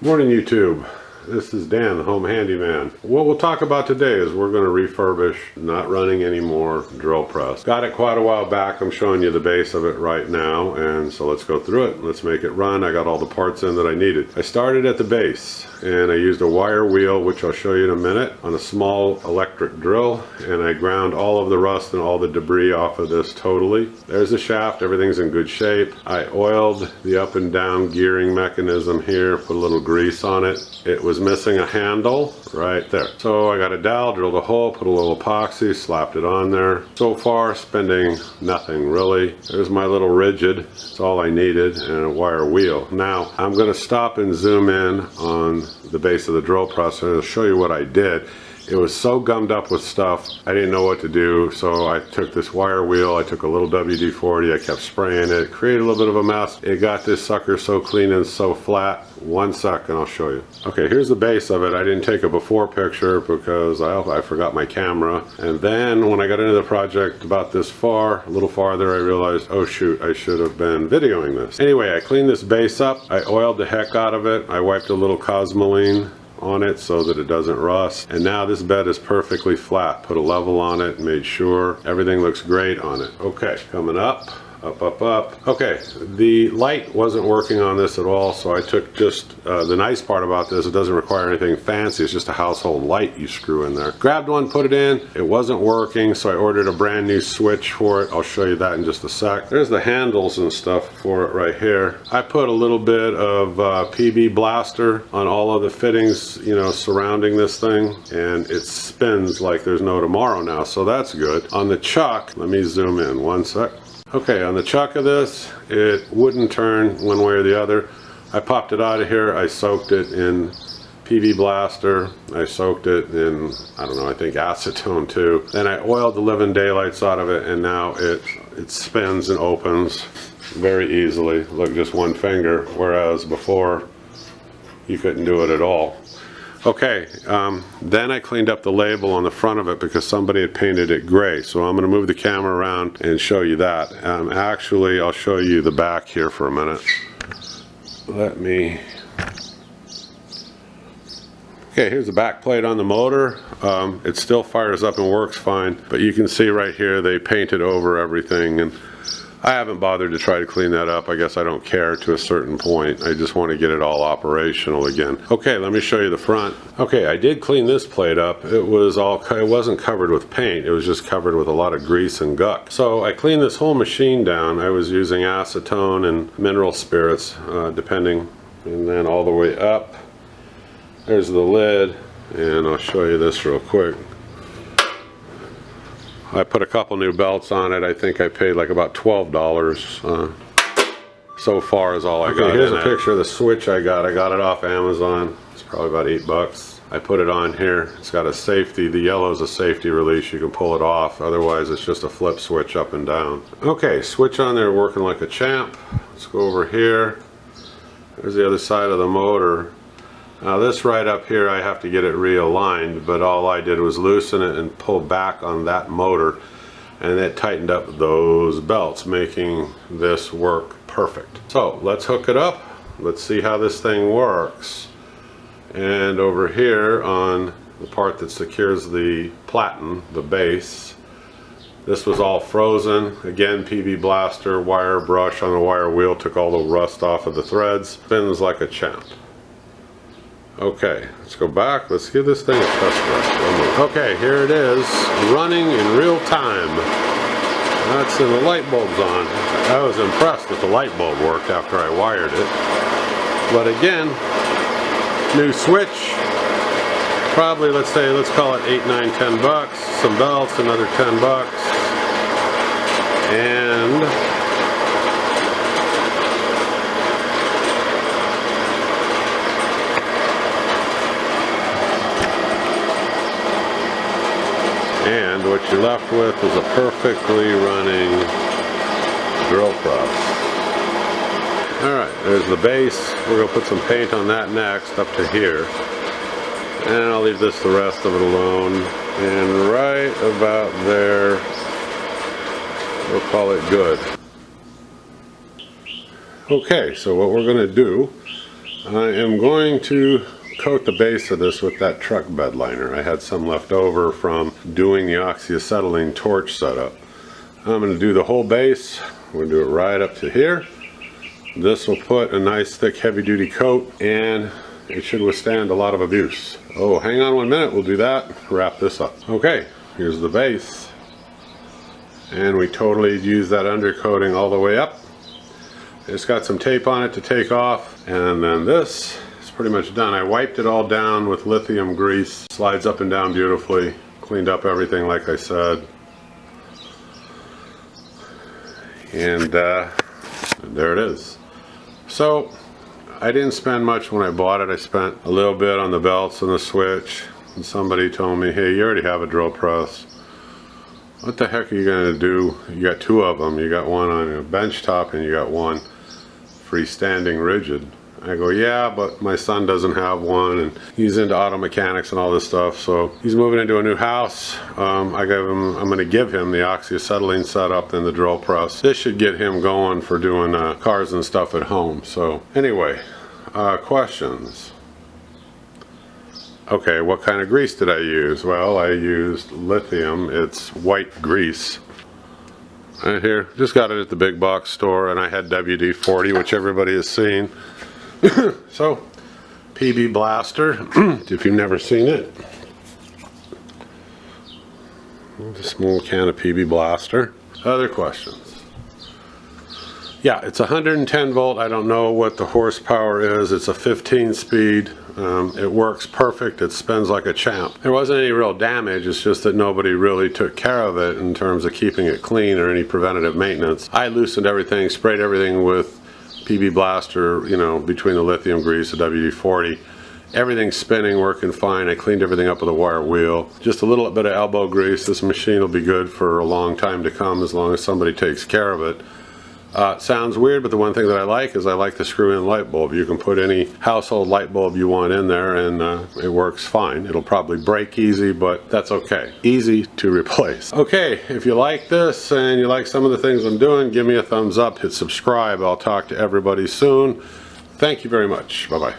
Morning YouTube, this is Dan, the Home Handyman. What we'll talk about today is we're going to refurbish, not running anymore, drill press. Got it quite a while back. I'm showing you the base of it right now, and so let's go through it. Let's make it run. I got all the parts in that I needed. I started at the base and I used a wire wheel, which I'll show you in a minute, on a small electric drill, and I ground all of the rust and all the debris off of this totally. There's the shaft, everything's in good shape. I oiled the up and down gearing mechanism here, put a little grease on it. It was missing a handle right there. So I got a dowel, drilled a hole, put a little epoxy, slapped it on there. So far, spending nothing really. There's my little rigid, it's all I needed, and a wire wheel. Now, I'm gonna stop and zoom in on the base of the drill press and I'll show you what I did. It was so gummed up with stuff, I didn't know what to do, so I took this wire wheel, I took a little WD-40, I kept spraying it, created a little bit of a mess. It got this sucker so clean and so flat. One second, I'll show you. Okay, here's the base of it. I didn't take a before picture because I forgot my camera. And then when I got into the project about this far, a little farther, I realized, oh shoot, I should have been videoing this. Anyway, I cleaned this base up, I oiled the heck out of it, I wiped a little Cosmoline on it so that it doesn't rust, and now this bed is perfectly flat. Put a level on it, made sure everything looks great on it. Okay, coming up. Up. Okay, the light wasn't working on this at all, so I took just, the nice part about this, it doesn't require anything fancy, it's just a household light you screw in there. Grabbed one, put it in, it wasn't working, so I ordered a brand new switch for it. I'll show you that in just a sec. There's the handles and stuff for it right here. I put a little bit of PB Blaster on all of the fittings, you know, surrounding this thing, and it spins like there's no tomorrow now, so that's good. On the chuck, let me zoom in one sec. Okay, on the chuck of this, it wouldn't turn one way or the other. I popped it out of here, I soaked it in PB Blaster, I soaked it in, I don't know, I think acetone too. Then I oiled the living daylights out of it, and now it spins and opens very easily. Look, just one finger, whereas before you couldn't do it at all. Okay, then I cleaned up the label on the front of it because somebody had painted it gray. So I'm going to move the camera around and show you that. Actually, I'll show you the back here for a minute. Let me... Okay, here's the back plate on the motor. It still fires up and works fine, but you can see right here they painted over everything, and I haven't bothered to try to clean that up. I guess I don't care to a certain point. I just want to get it all operational again. Okay, let me show you the front. Okay, I did clean this plate up. It wasn't covered with paint. It was just covered with a lot of grease and guck. So I cleaned this whole machine down. I was using acetone and mineral spirits, depending, and then all the way up. There's the lid, and I'll show you this real quick. I put a couple new belts on it. I think I paid like about $12 so far is all I got. Here's a picture of the switch I got. I got it off Amazon. It's probably about $8. I put it on here. It's got a safety. The yellow is a safety release. You can pull it off. Otherwise, it's just a flip switch up and down. Okay, switch on there working like a champ. Let's go over here. There's the other side of the motor. Now this right up here, I have to get it realigned, but all I did was loosen it and pull back on that motor, and it tightened up those belts, making this work perfect. So let's hook it up. Let's see how this thing works. And over here on the part that secures the platen, the base, this was all frozen. Again, PB Blaster, wire brush on the wire wheel, took all the rust off of the threads. Spins like a champ. Okay, let's go back. Let's give this thing a test run. Okay, here it is, running in real time. That's and the light bulb's on. I was impressed that the light bulb worked after I wired it. But again, new switch. Probably, let's call it 8, 9, 10 bucks. Some belts, another 10 bucks. And what you're left with is a perfectly running drill press. Alright, there's the base. We're going to put some paint on that next, up to here. And I'll leave the rest of it alone. And right about there, we'll call it good. Okay, so what we're going to do, I am going to coat the base of this with that truck bed liner. I had some left over from doing the oxyacetylene torch setup. I'm going to do the whole base. We'll do it right up to here. This will put a nice thick heavy duty coat and it should withstand a lot of abuse. Oh, hang on 1 minute, we'll do that, wrap this up. Okay, here's the base. And we totally use that undercoating all the way up. It's got some tape on it to take off, and then this is pretty much done. I wiped it all down with lithium grease. Slides up and down beautifully. Cleaned up everything like I said. And there it is. So I didn't spend much when I bought it. I spent a little bit on the belts and the switch. And somebody told me, hey, you already have a drill press. What the heck are you going to do? You got two of them. You got one on a bench top and you got one freestanding rigid. I go, yeah, but my son doesn't have one and he's into auto mechanics and all this stuff, so he's moving into a new house. I'm going to give him the oxyacetylene setup and the drill press. This should get him going for doing cars and stuff at home. So anyway, questions. Okay, what kind of grease did I use? Well, I used lithium. It's white grease. Right here, just got it at the big box store, and I had WD-40, which everybody has seen. So, PB Blaster, if you've never seen it. A small can of PB Blaster. Other questions? Yeah, it's 110 volt. I don't know what the horsepower is. It's a 15 speed. It works perfect. It spins like a champ. There wasn't any real damage. It's just that nobody really took care of it in terms of keeping it clean or any preventative maintenance. I loosened everything, sprayed everything with PB Blaster, you know, between the lithium grease, the WD-40. Everything's spinning, working fine. I cleaned everything up with a wire wheel. Just a little bit of elbow grease. This machine will be good for a long time to come as long as somebody takes care of it. Sounds weird, but the one thing that I like is I like the screw-in light bulb. You can put any household light bulb you want in there and it works fine. It'll probably break easy, but that's okay. Easy to replace. Okay, if you like this and you like some of the things I'm doing, give me a thumbs up, hit subscribe. I'll talk to everybody soon. Thank you very much. Bye-bye.